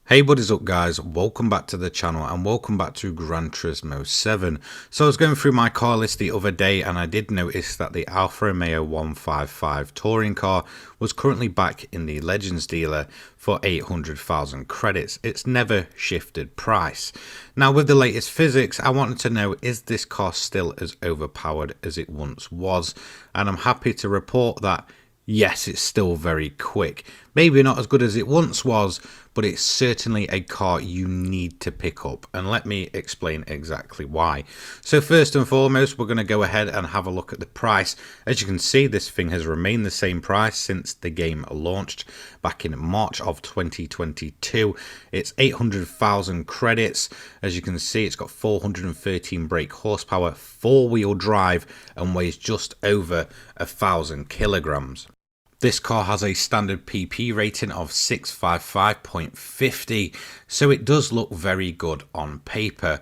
Hey, what is up guys, welcome back to the channel and welcome back to Gran Turismo 7. So I was going through my car list the other day and I did notice that the Alfa Romeo 155 touring car was currently back in the Legends dealer for 800,000 credits. It's never shifted price. Now with the latest physics, I wanted to know, is this car still as overpowered as it once was? And I'm happy to report that yes, it's still very quick. Maybe not as good as it once was, but it's certainly a car you need to pick up. And let me explain exactly why. So first and foremost, we're going to go ahead and have a look at the price. As you can see, this thing has remained the same price since the game launched back in March of 2022. It's 800,000 credits. As you can see, it's got 413 brake horsepower, four-wheel drive, and weighs just over 1,000 kilograms. This car has a standard PP rating of 655.50, so it does look very good on paper,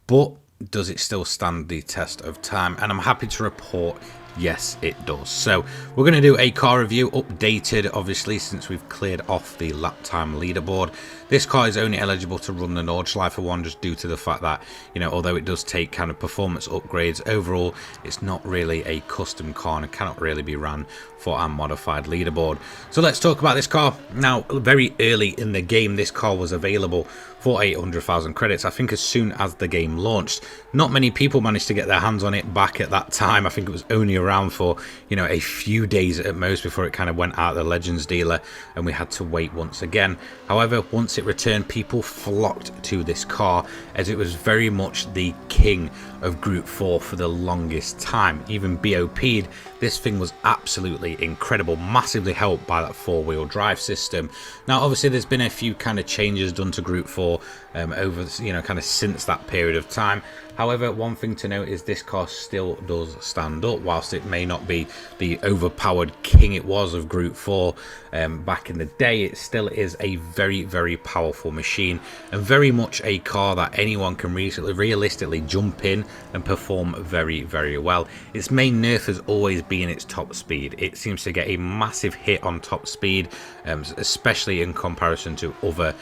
but does it still stand the test of time? And I'm happy to report yes, it does. So we're going to do a car review, updated obviously since we've cleared off the lap time leaderboard. This car is only eligible to run the Nordschleife one just due to the fact that, you know, although it does take kind of performance upgrades, overall it's not really a custom car and it cannot really be ran for our modified leaderboard. So let's talk about this car. Now, very early in the game, this car was available for 800,000 credits. I think as soon as the game launched, not many people managed to get their hands on it back at that time. I think it was only around for, you know, a few days at most before it kind of went out of the Legends dealer and we had to wait once again. However, once it returned, people flocked to this car as it was very much the king of Group 4 for the longest time. Even BOP'd, this thing was absolutely incredible, massively helped by that four-wheel drive system. Now obviously there's been a few kind of changes done to Group 4 over, you know, kind of since that period of time. However, one thing to note is this car still does stand up. Whilst it may not be the overpowered king it was of Group 4 back in the day, it still is a very, very powerful machine and very much a car that anyone can realistically jump in and perform very, very well. Its main nerf has always been its top speed. It seems to get a massive hit on top speed, especially in comparison to other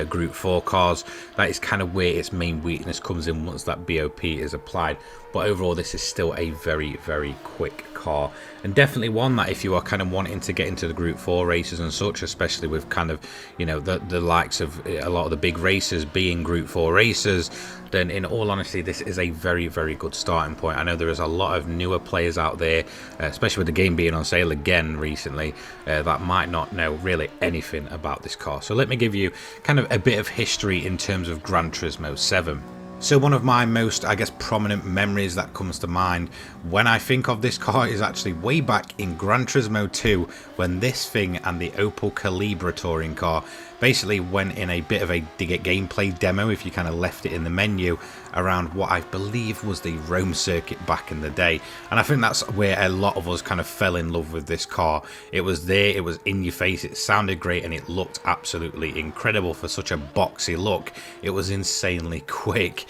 Group 4 cars. That is kind of where its main weakness comes in once that BOP is applied. But overall, this is still a very, very quick car, and definitely one that if you are kind of wanting to get into the Group 4 races and such, especially with kind of, you know, the likes of a lot of the big races being Group 4 races, then in all honesty, this is a very, very good starting point. I know there is a lot of newer players out there, especially with the game being on sale again recently, that might not know really anything about this car. So let me give you kind of a bit of history in terms of Gran Turismo 7. So one of my most, I guess, prominent memories that comes to mind when I think of this car is actually way back in Gran Turismo 2, when this thing and the Opel Calibra touring car basically went in a bit of a gameplay demo, if you kind of left it in the menu, around what I believe was the Rome circuit back in the day. And I think that's where a lot of us kind of fell in love with this car. It was there, it was in your face, it sounded great, and it looked absolutely incredible for such a boxy look. It was insanely quick.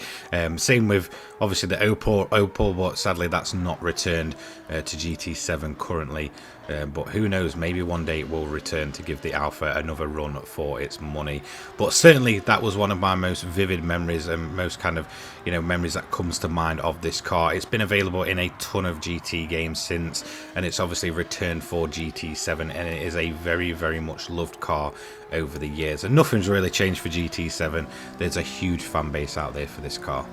Same with obviously the Opel, but sadly that's not returned to GT7 currently. But who knows, maybe one day it will return to give the Alpha another run for its money. But certainly that was one of my most vivid memories and most kind of, you know, memories that comes to mind of this car. It's been available in a ton of GT games since, and it's obviously returned for GT7, and it is a very, very much loved car over the years. And nothing's really changed for GT7. There's a huge fan base out there for this car.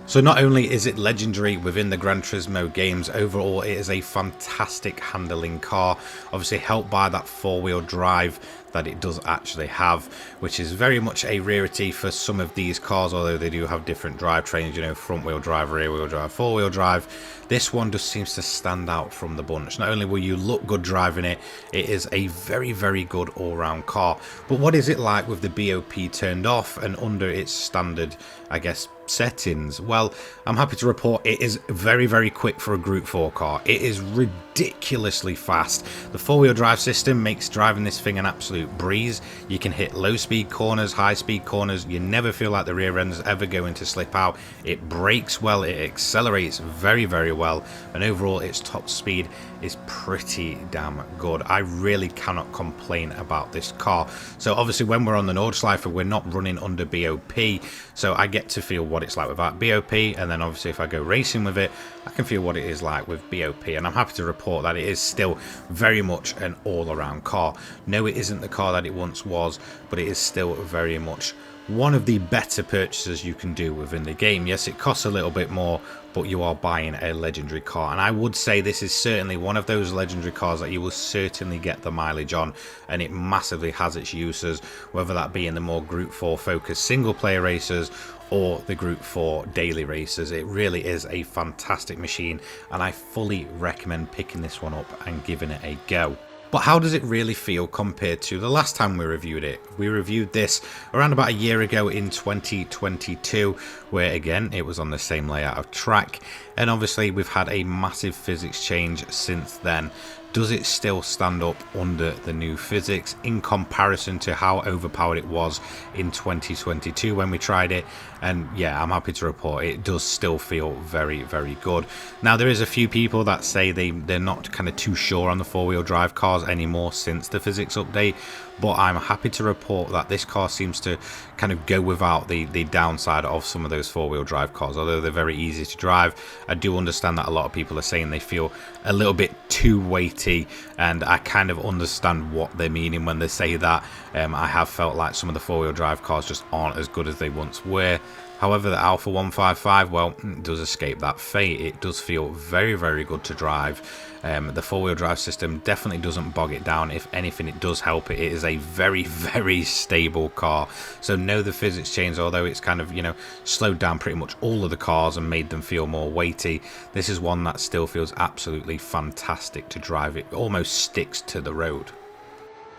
So not only is it legendary within the Gran Turismo games, overall it is a fantastic handling car, obviously helped by that four-wheel drive that it does actually have, which is very much a rarity for some of these cars, although they do have different drivetrains, you know, front wheel drive, rear wheel drive, four wheel drive. This one just seems to stand out from the bunch. Not only will you look good driving it, it is a very, very good all-round car. But what is it like with the BOP turned off and under its standard, I guess, settings? Well, I'm happy to report it is very, very quick for a Group 4 car. It is ridiculously fast. The four-wheel drive system makes driving this thing an absolute breeze. You can hit low-speed corners, high-speed corners. You never feel like the rear end's ever going to slip out. It brakes well, it accelerates very, very well, and overall its top speed is pretty damn good. I really cannot complain about this car. So obviously when we're on the Nordschleife, we're not running under BOP, so I get to feel what it's like without BOP, and then obviously if I go racing with it, I can feel what it is like with BOP, and I'm happy to report that it is still very much an all-around car. No, it isn't the car that it once was, but it is still very much one of the better purchases you can do within the game. Yes, it costs a little bit more, but you are buying a legendary car, and I would say this is certainly one of those legendary cars that you will certainly get the mileage on, and it massively has its uses, whether that be in the more Group 4 focused single player races or the Group 4 daily races. It really is a fantastic machine, and I fully recommend picking this one up and giving it a go. But how does it really feel compared to the last time we reviewed it? We reviewed this around about a year ago in 2022, where again it was on the same layout of track, and obviously we've had a massive physics change since then. Does it still stand up under the new physics in comparison to how overpowered it was in 2022 when we tried it? And yeah, I'm happy to report it does still feel very, very good. Now, there is a few people that say they're not kind of too sure on the four-wheel drive cars anymore since the physics update, but I'm happy to report that this car seems to kind of go without the downside of some of those four-wheel drive cars. Although they're very easy to drive, I do understand that a lot of people are saying they feel a little bit too weighty, and I kind of understand what they're meaning when they say that. I have felt like some of the four-wheel drive cars just aren't as good as they once were. However, the Alfa 155, well, it does escape that fate. It does feel very, very good to drive. The four-wheel drive system definitely doesn't bog it down. If anything, it does help it. It is a very, very stable car. So no, the physics change, although it's kind of, you know, slowed down pretty much all of the cars and made them feel more weighty. This is one that still feels absolutely fantastic to drive. It almost sticks to the road.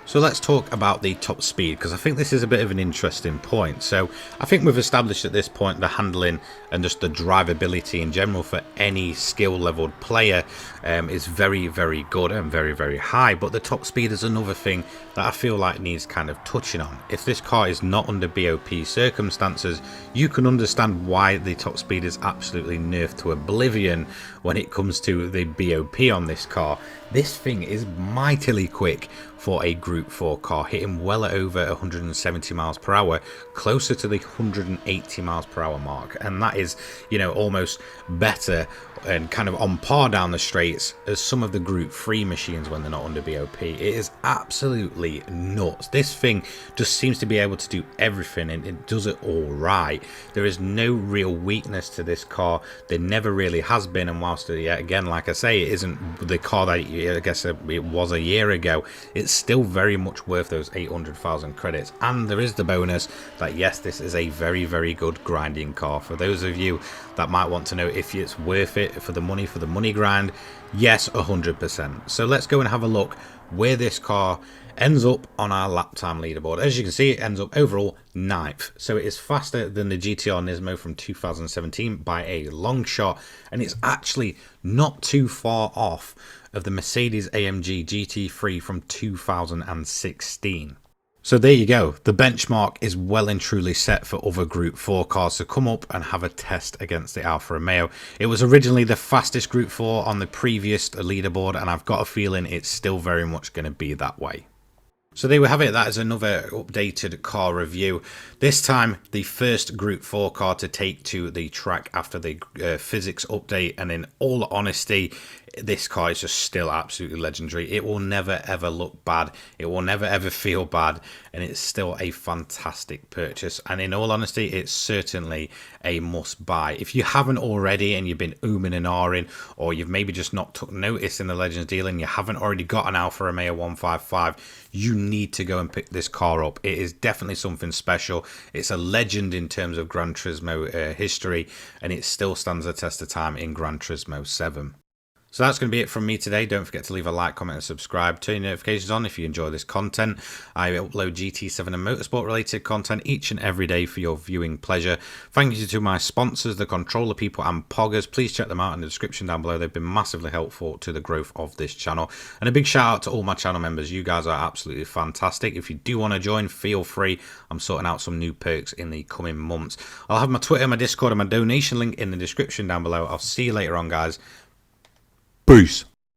So let's talk about the top speed, because I think this is a bit of an interesting point. So I think we've established at this point the handling and just the drivability in general for any skill leveled player is very, very good and very, very high. But the top speed is another thing that I feel like needs kind of touching on. If this car is not under BOP circumstances, you can understand why the top speed is absolutely nerfed to oblivion when it comes to the BOP on this car. This thing is mightily quick for a Group 4 car, hitting well over 170 miles per hour, closer to the 180 miles per hour mark, and that is, you know, almost better and kind of on par down the straights as some of the Group 3 machines when they're not under BOP. It is absolutely nuts. This thing just seems to be able to do everything, and it does it all right. There is no real weakness to this car. There never really has been, and whilst again, like I say, it isn't the car that I guess it was a year ago, it's still very much worth those 800,000 credits. And there is the bonus that yes, this is a very, very good grinding car. For those of you that might want to know if it's worth it for the money grind, yes, 100%. So let's go and have a look where this car ends up on our lap time leaderboard. As you can see, it ends up overall 9th. So it is faster than the GTR Nismo from 2017 by a long shot, and it's actually not too far off of the Mercedes AMG GT3 from 2016. So there you go, the benchmark is well and truly set for other Group 4 cars to come up and have a test against the Alfa Romeo. It was originally the fastest Group 4 on the previous leaderboard, and I've got a feeling it's still very much going to be that way. So there we have it, that is another updated car review. This time the first Group 4 car to take to the track after the physics update, and in all honesty, this car is just still absolutely legendary. It will never ever look bad, it will never ever feel bad, and it's still a fantastic purchase. And in all honesty, it's certainly a must buy. If you haven't already and you've been ooming and ahhing, or you've maybe just not took notice in the Legends deal and you haven't already got an Alfa Romeo 155, you need to go and pick this car up. It is definitely something special. It's a legend in terms of Gran Turismo history, and it still stands the test of time in Gran Turismo 7. So that's going to be it from me today. Don't forget to leave a like, comment, and subscribe. Turn your notifications on if you enjoy this content. I upload GT7 and motorsport related content each and every day for your viewing pleasure. Thank you to my sponsors, the Controller People and Poggers. Please check them out in the description down below. They've been massively helpful to the growth of this channel. And a big shout out to all my channel members. You guys are absolutely fantastic. If you do want to join, feel free. I'm sorting out some new perks in the coming months. I'll have my Twitter, my Discord, and my donation link in the description down below. I'll see you later on, guys. Peace.